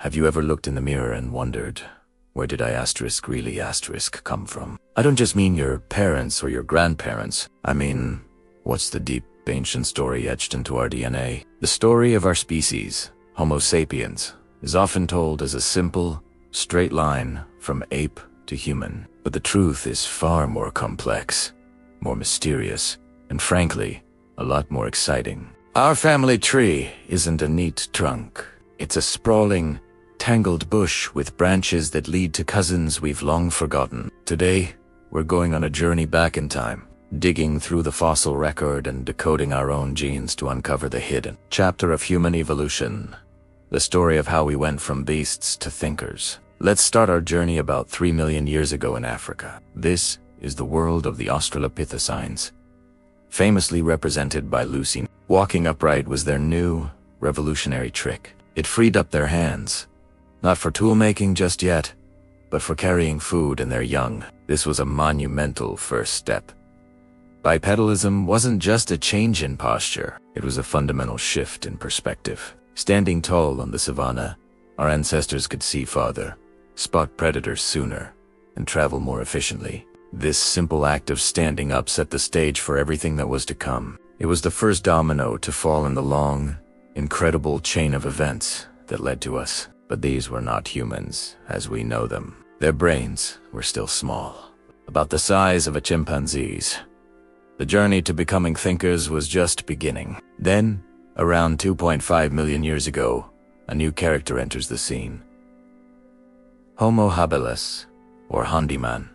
Have you ever looked in the mirror and wondered, where did I asterisk really asterisk come from? I don't just mean your parents or your grandparents. I mean, what's the deep, ancient story etched into our DNA? The story of our species, Homo sapiens, is often told as a simple, straight line from ape to human. But the truth is far more complex, more mysterious, and frankly, a lot more exciting. Our family tree isn't a neat trunk. It's a sprawling, tangled bush with branches that lead to cousins we've long forgotten. Today, we're going on a journey back in time, digging through the fossil record and decoding our own genes to uncover the hidden chapter of human evolution, the story of how we went from beasts to thinkers. Let's start our journey about 3 million years ago in Africa. This is the world of the Australopithecines, famously represented by Lucy. Walking upright was their new, revolutionary trick. It freed up their hands, not for tool-making just yet, but for carrying food and their young. This was a monumental first step. Bipedalism wasn't just a change in posture, it was a fundamental shift in perspective. Standing tall on the savanna, our ancestors could see farther, spot predators sooner, and travel more efficiently. This simple act of standing up set the stage for everything that was to come. It was the first domino to fall in the long, incredible chain of events that led to us. But these were not humans as we know them. Their brains were still small, about the size of a chimpanzee's. The journey to becoming thinkers was just beginning. Then, around 2.5 million years ago, a new character enters the scene. Homo habilis, or handyman.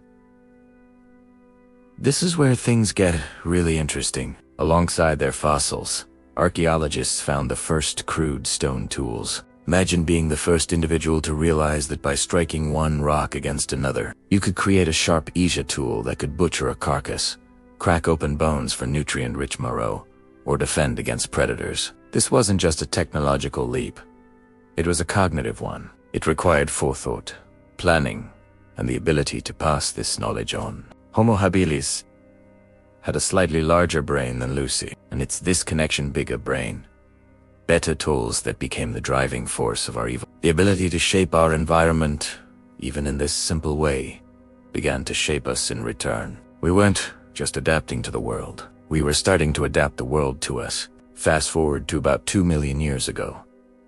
This is where things get really interesting. Alongside their fossils, archaeologists found the first crude stone tools. Imagine being the first individual to realize that by striking one rock against another, you could create a sharp Asia tool that could butcher a carcass, crack open bones for nutrient-rich marrow, or defend against predators. This wasn't just a technological leap. It was a cognitive one. It required forethought, planning, and the ability to pass this knowledge on. Homo habilis had a slightly larger brain than Lucy, and it's this connection, bigger brain, better tools, that became the driving force of our evil. The ability to shape our environment, even in this simple way, began to shape us in return. We weren't just adapting to the world. We were starting to adapt the world to us. Fast forward to about 2 million years ago,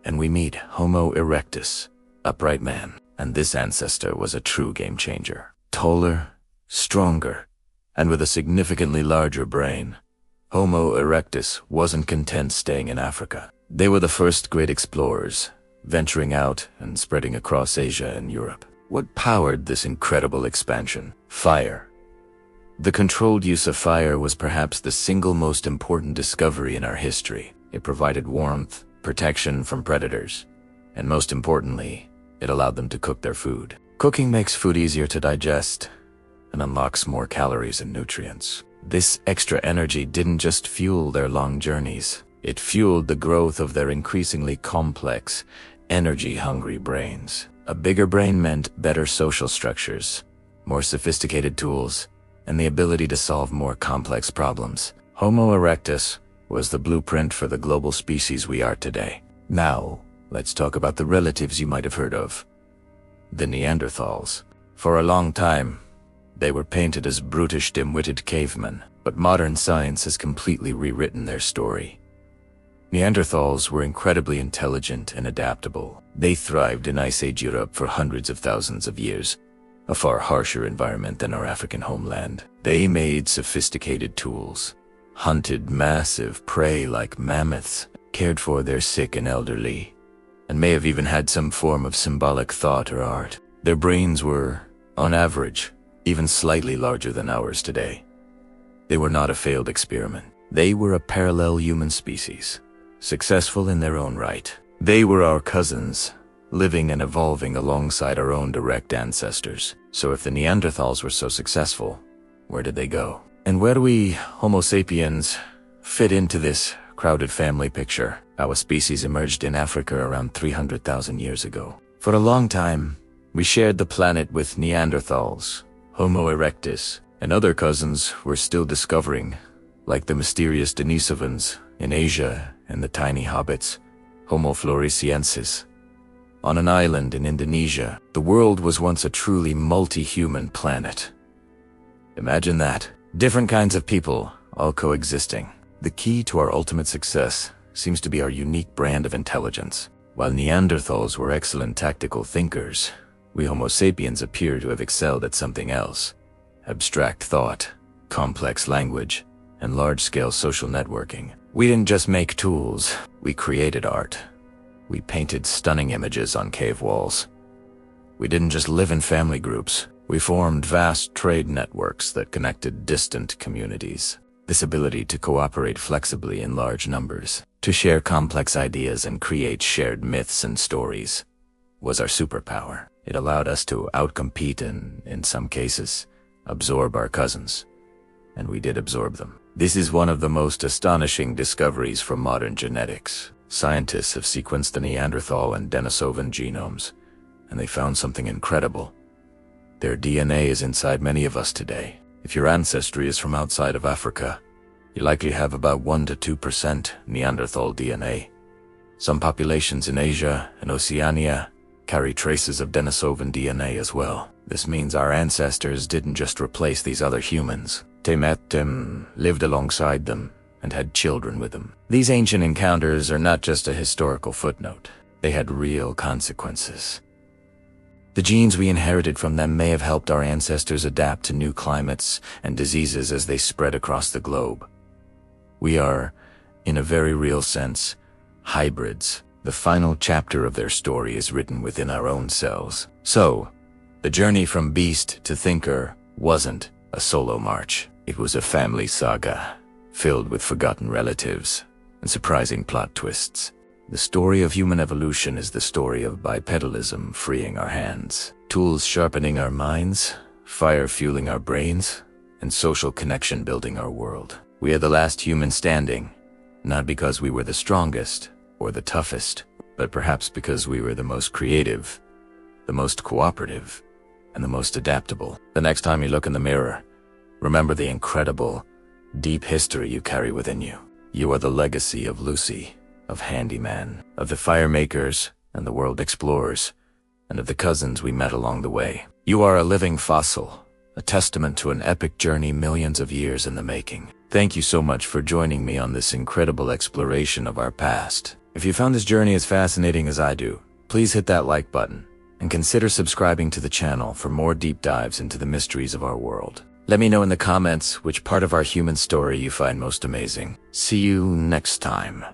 and we meet Homo erectus, upright man. And this ancestor was a true game changer. Taller, stronger, and with a significantly larger brain. Homo erectus wasn't content staying in Africa. They were the first great explorers, venturing out and spreading across Asia and Europe. What powered this incredible expansion? Fire. The controlled use of fire was perhaps the single most important discovery in our history. It provided warmth, protection from predators, and most importantly, it allowed them to cook their food. Cooking makes food easier to digest and unlocks more calories and nutrients. This extra energy didn't just fuel their long journeys. It fueled the growth of their increasingly complex, energy-hungry brains. A bigger brain meant better social structures, more sophisticated tools, and the ability to solve more complex problems. Homo erectus was the blueprint for the global species we are today. Now, let's talk about the relatives you might have heard of. The Neanderthals. For a long time, they were painted as brutish, dim-witted cavemen, but modern science has completely rewritten their story. Neanderthals were incredibly intelligent and adaptable. They thrived in Ice Age Europe for hundreds of thousands of years, a far harsher environment than our African homeland. They made sophisticated tools, hunted massive prey like mammoths, cared for their sick and elderly, and may have even had some form of symbolic thought or art. Their brains were, on average, even slightly larger than ours today. They were not a failed experiment. They were a parallel human species, successful in their own right. They were our cousins, living and evolving alongside our own direct ancestors. So if the Neanderthals were so successful, where did they go? And where do we, Homo sapiens, fit into this crowded family picture? Our species emerged in Africa around 300,000 years ago. For a long time, we shared the planet with Neanderthals, Homo erectus, and other cousins we're still discovering, like the mysterious Denisovans in Asia and the tiny hobbits, Homo floresiensis. On an island in Indonesia, the world was once a truly multi-human planet. Imagine that. Different kinds of people, all coexisting. The key to our ultimate success seems to be our unique brand of intelligence. While Neanderthals were excellent tactical thinkers, we Homo sapiens appear to have excelled at something else: abstract thought, complex language, and large-scale social networking. We didn't just make tools, we created art. We painted stunning images on cave walls. We didn't just live in family groups, we formed vast trade networks that connected distant communities. This ability to cooperate flexibly in large numbers, to share complex ideas and create shared myths and stories, was our superpower. It allowed us to outcompete and, in some cases, absorb our cousins. And we did absorb them. This is one of the most astonishing discoveries from modern genetics. Scientists have sequenced the Neanderthal and Denisovan genomes, and they found something incredible. Their DNA is inside many of us today. If your ancestry is from outside of Africa, you likely have about 1 to 2% Neanderthal DNA. Some populations in Asia and Oceania carry traces of Denisovan DNA as well. This means our ancestors didn't just replace these other humans. They met them, lived alongside them, and had children with them. These ancient encounters are not just a historical footnote. They had real consequences. The genes we inherited from them may have helped our ancestors adapt to new climates and diseases as they spread across the globe. We are, in a very real sense, hybrids. The final chapter of their story is written within our own cells. So, the journey from beast to thinker wasn't a solo march. It was a family saga, filled with forgotten relatives and surprising plot twists. The story of human evolution is the story of bipedalism freeing our hands, tools sharpening our minds, fire fueling our brains, and social connection building our world. We are the last human standing, not because we were the strongest or the toughest, but perhaps because we were the most creative, the most cooperative, and the most adaptable. The next time you look in the mirror, remember the incredible, deep history you carry within you. You are the legacy of Lucy, of Handyman, of the firemakers and the world explorers, and of the cousins we met along the way. You are a living fossil, a testament to an epic journey millions of years in the making. Thank you so much for joining me on this incredible exploration of our past. If you found this journey as fascinating as I do, please hit that like button and consider subscribing to the channel for more deep dives into the mysteries of our world. Let me know in the comments which part of our human story you find most amazing. See you next time.